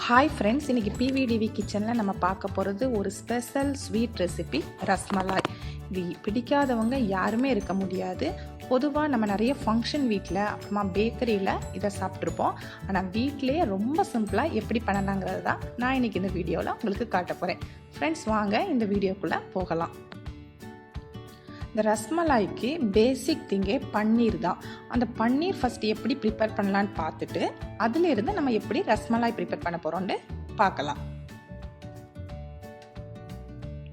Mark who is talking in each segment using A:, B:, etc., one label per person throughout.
A: Hi friends, இன்றைக்கி PVDV கிச்சனில் நம்ம பார்க்க போகிறது ஒரு ஸ்பெஷல் ஸ்வீட் ரெசிபி ரஸ்மலாய். இது பிடிக்காதவங்க யாருமே இருக்க முடியாது. பொதுவாக நம்ம நிறைய ஃபங்க்ஷன் வீட்டில் அப்புறமா பேக்கரியில் இதை சாப்பிட்ருப்போம். ஆனால் வீட்டிலே ரொம்ப சிம்பிளாக எப்படி பண்ணலாங்கிறது தான் நான் இன்றைக்கி இந்த வீடியோவில் உங்களுக்கு காட்ட போகிறேன். ஃப்ரெண்ட்ஸ், வாங்க இந்த வீடியோக்குள்ளே போகலாம். இந்த ரஸ்மலாய்க்கு பேசிக் திங்கே பன்னீர் தான். அந்த பன்னீர் ஃபஸ்ட்டு எப்படி ப்ரிப்பேர் பண்ணலான்னு பார்த்துட்டு அதிலிருந்து நம்ம எப்படி ரஸ்மலாய் ப்ரிப்பேர் பண்ண போகிறோம்னு பார்க்கலாம்.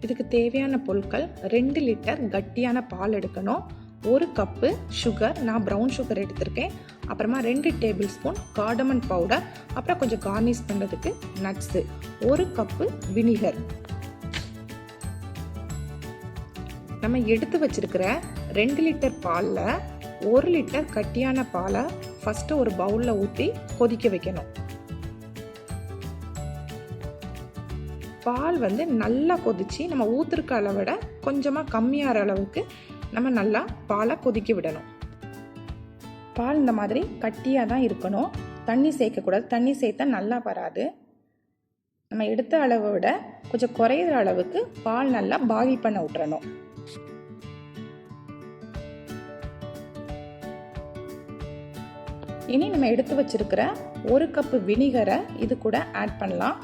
A: இதுக்கு தேவையான பொருட்கள்: 2 லிட்டர் கட்டியான பால் எடுக்கணும், 1 கப்பு சுகர், நான் ப்ரௌன் சுகர் எடுத்திருக்கேன், அப்புறமா 2 டேபிள் ஸ்பூன் கார்டமன் பவுடர், அப்புறம் கொஞ்சம் கார்னிஷ் பண்ணுறதுக்கு நட்ஸு, 1 கப்பு வினிகர். நம்ம எடுத்து வச்சிருக்கிற 2 லிட்டர் பாலில் 1 லிட்டர் கட்டியான பாலை ஃபஸ்ட்டு ஒரு பவுலில் ஊற்றி கொதிக்க வைக்கணும். பால் நல்லா கொதிச்சு நம்ம ஊற்றுருக்க அளவை விட கொஞ்சமாக கம்மியாகிற அளவுக்கு நம்ம நல்லா பாலை கொதிக்க விடணும். பால் இந்த மாதிரி கட்டியாக தான் இருக்கணும், தண்ணி சேர்க்கக்கூடாது. தண்ணி சேர்த்தா நல்லா வராது. நம்ம எடுத்த அளவை விட கொஞ்சம் குறையிற அளவுக்கு பால் நல்லா பாயில் பண்ண விட்டுறணும். இனி நம்ம எடுத்து வச்சிருக்கிற 1 கப்பு வினிகரை இது கூட ஆட் பண்ணலாம்.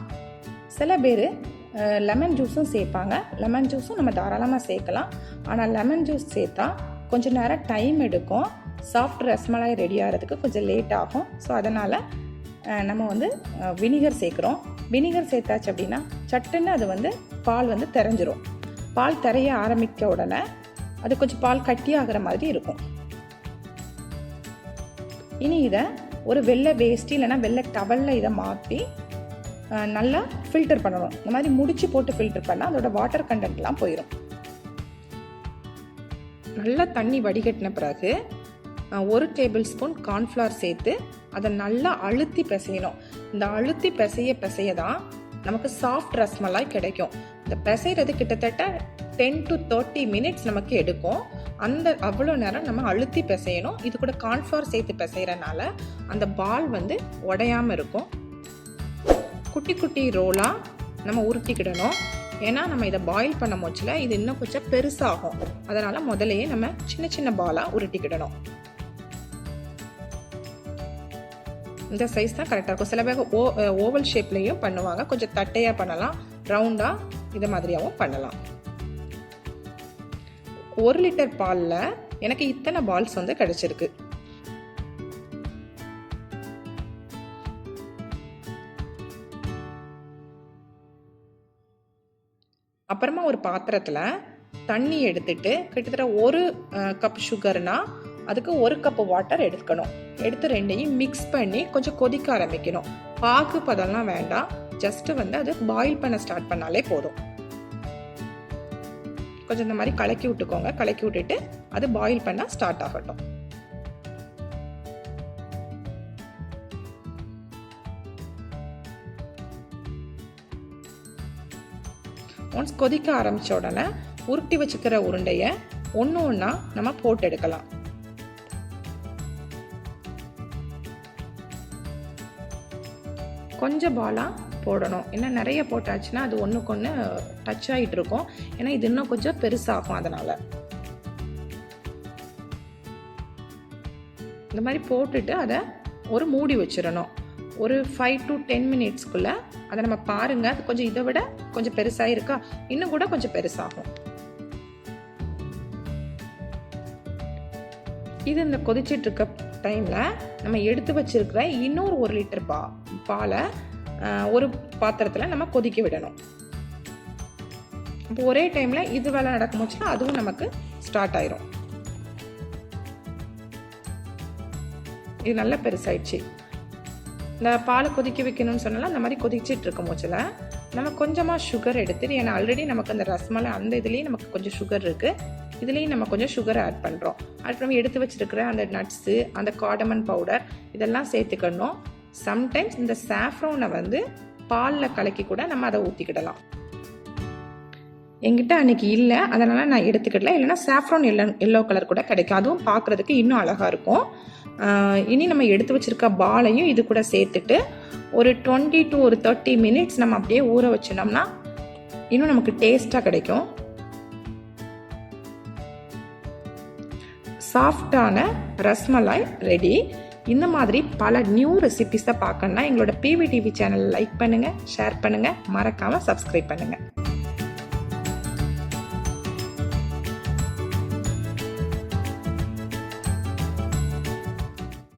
A: சில பேர் லெமன் ஜூஸும் சேர்ப்பாங்க. லெமன் ஜூஸும் நம்ம தாராளமாக சேர்க்கலாம். ஆனால் லெமன் ஜூஸ் சேர்த்தா கொஞ்சம் நேரம் டைம் எடுக்கும். சாஃப்ட் ரஸ்மலாய் ரெடி ஆகிறதுக்கு கொஞ்சம் லேட் ஆகும். ஸோ அதனால் நம்ம வினிகர் சேர்க்குறோம். வினிகர் சேர்த்தாச்சு அப்படின்னா சட்டுன்னு அது பால் திரைஞ்சிரும். பால் திரைய ஆரம்பிக்க உடனே அது கொஞ்சம் பால் கட்டி ஆகிற மாதிரி இருக்கும். இனி இதை ஒரு வெள்ளை வேஸ்டி இல்லைனா வெள்ளை டவலில் இதை மாற்றி நல்லா ஃபில்டர் பண்ணணும். இந்த மாதிரி முடிச்சு போட்டு ஃபில்டர் பண்ணால் அதோட வாட்டர் கண்டென்ட்லாம் போயிடும். நல்லா தண்ணி வடிகட்டின பிறகு 1 டேபிள் ஸ்பூன் கார்ன்ஃப்ளவர் சேர்த்து அதை நல்லா அழுத்தி பிசையணும். இந்த அழுத்தி பிசைய தான் நமக்கு சாஃப்ட் ரஸ்மலாய் கிடைக்கும். இந்த பிசைறது கிட்டத்தட்ட 10 to 30 மினிட்ஸ் நமக்கு எடுக்கும். அவ்வளோ நேரம் நம்ம அழுத்தி பிசையணும். இது கூட கார்ன்ஃப்ளவர் சேர்த்து பிசைகிறனால அந்த பால் உடையாமல் இருக்கும். குட்டி குட்டி ரோலாக நம்ம உருட்டிக்கிடணும். ஏன்னா நம்ம இதை பாயில் பண்ண போச்சுல இது இன்னும் கொஞ்சம் பெருசாகும். அதனால் முதலையே நம்ம சின்ன சின்ன பாலாக உருட்டிக்கிடணும். இந்த சைஸ் தான் கரெக்டாக இருக்கும். சில பேர் ஓவல் ஷேப்லேயும் பண்ணுவாங்க. கொஞ்சம் தட்டையாக பண்ணலாம், ரவுண்டாக இது மாதிரியாகவும் பண்ணலாம். 1 லிட்டர் பாலில் எனக்கு இத்தனை பால்ஸ் கிடைச்சிருக்கு. அப்புறமா ஒரு பாத்திரத்தில் தண்ணி எடுத்துட்டு கிட்டத்தட்ட 1 கப் சுகர்னா அதுக்கு 1 கப் வாட்டர் எடுக்கணும். எடுத்து ரெண்டையும் மிக்ஸ் பண்ணி கொஞ்சம் கொதிக்க ஆரம்பிக்கணும். பாகு பதம்லாம் வேண்டாம், ஜஸ்ட் அது பாயில் பண்ண ஸ்டார்ட் பண்ணாலே போதும். கொஞ்சம் இந்த மாதிரி கலக்கி விட்டுக்கோங்க. கலக்கி விட்டுட்டு அது பாயில் பண்ண ஸ்டார்ட் ஆகட்டும். ஒன்ஸ் கொதிக்க ஆரம்பிச்ச உடனே உருட்டி வச்சுக்கிற உருண்டைய ஒன்று ஒன்றா நம்ம போட்டு எடுக்கலாம். கொஞ்சம் பாலா போடணும். ஏன்னா நிறைய போட்டாச்சுன்னா அது ஒன்றுக்கு ஒன்று டச் ஆகிட்டு இருக்கும். ஏன்னா இது இன்னும் கொஞ்சம் பெருசாகும். அதனால் இந்த மாதிரி போட்டுட்டு அதை ஒரு மூடி வச்சிடணும். ஒரு 5 to 10 மினிட்ஸ்க்குள்ளே அதை நம்ம பாருங்கள். அது கொஞ்சம் இதை விட கொஞ்சம் பெருசாக இருக்கா, இன்னும் கூட கொஞ்சம் பெருசாகும். இது இந்த கொதிச்சிட்டு இருக்க டைமில் நம்ம எடுத்து வச்சிருக்கிற இன்னொரு 1 லிட்டர் பாலை ஒரு பாத்திரத்தில் நம்ம கொதிக்க விடணும். இப்போ ஒரே டைமில் இது வேலை நடக்கும் போச்சுன்னா அதுவும் நமக்கு ஸ்டார்ட் ஆயிரும். இது நல்லா பெருசாயிடுச்சு. இந்த பாலை கொதிக்க வைக்கணும்னு சொன்னாலும் அந்த மாதிரி கொதிச்சிட்டு இருக்கும் போச்சில் நம்ம கொஞ்சமாக சுகர் எடுத்துட்டு, ஏன்னா ஆல்ரெடி நமக்கு அந்த ரஸ்மலாய் அந்த இதுலேயும் நமக்கு கொஞ்சம் சுகர் இருக்குது, இதுலேயும் நம்ம கொஞ்சம் சுகர் ஆட் பண்ணுறோம். அப்புறம் எடுத்து வச்சிருக்கிற அந்த நட்ஸு, அந்த கார்டமன் பவுடர் இதெல்லாம் சேர்த்துக்கணும். சம்டைம்ஸ் இந்த சாஃப்ரானை பாலில் கலக்கி கூட நம்ம அதை ஊற்றிக்கிடலாம். என்கிட்ட அன்றைக்கி இல்லை, அதனால் நான் எடுத்துக்கிடல. இல்லைனா சாஃப்ரான் எல்லோ கலர் கூட கிடைக்கும். அதுவும் பார்க்குறதுக்கு இன்னும் அழகாக இருக்கும். இனி நம்ம எடுத்து வச்சுருக்க பாலையும் இது கூட சேர்த்துட்டு ஒரு 20 to 30 மினிட்ஸ் நம்ம அப்படியே ஊற வச்சினோம்னா இன்னும் நமக்கு டேஸ்ட்டாக கிடைக்கும். சாஃப்டான ரஸ்மலாய் ரெடி. இந்த மாதிரி பல நியூ ரெசிபிஸை பார்க்கணுன்னா எங்களோட PVDV சேனல் லைக் பண்ணுங்கள், ஷேர் பண்ணுங்கள், மறக்காமல் சப்ஸ்கிரைப் பண்ணுங்கள்.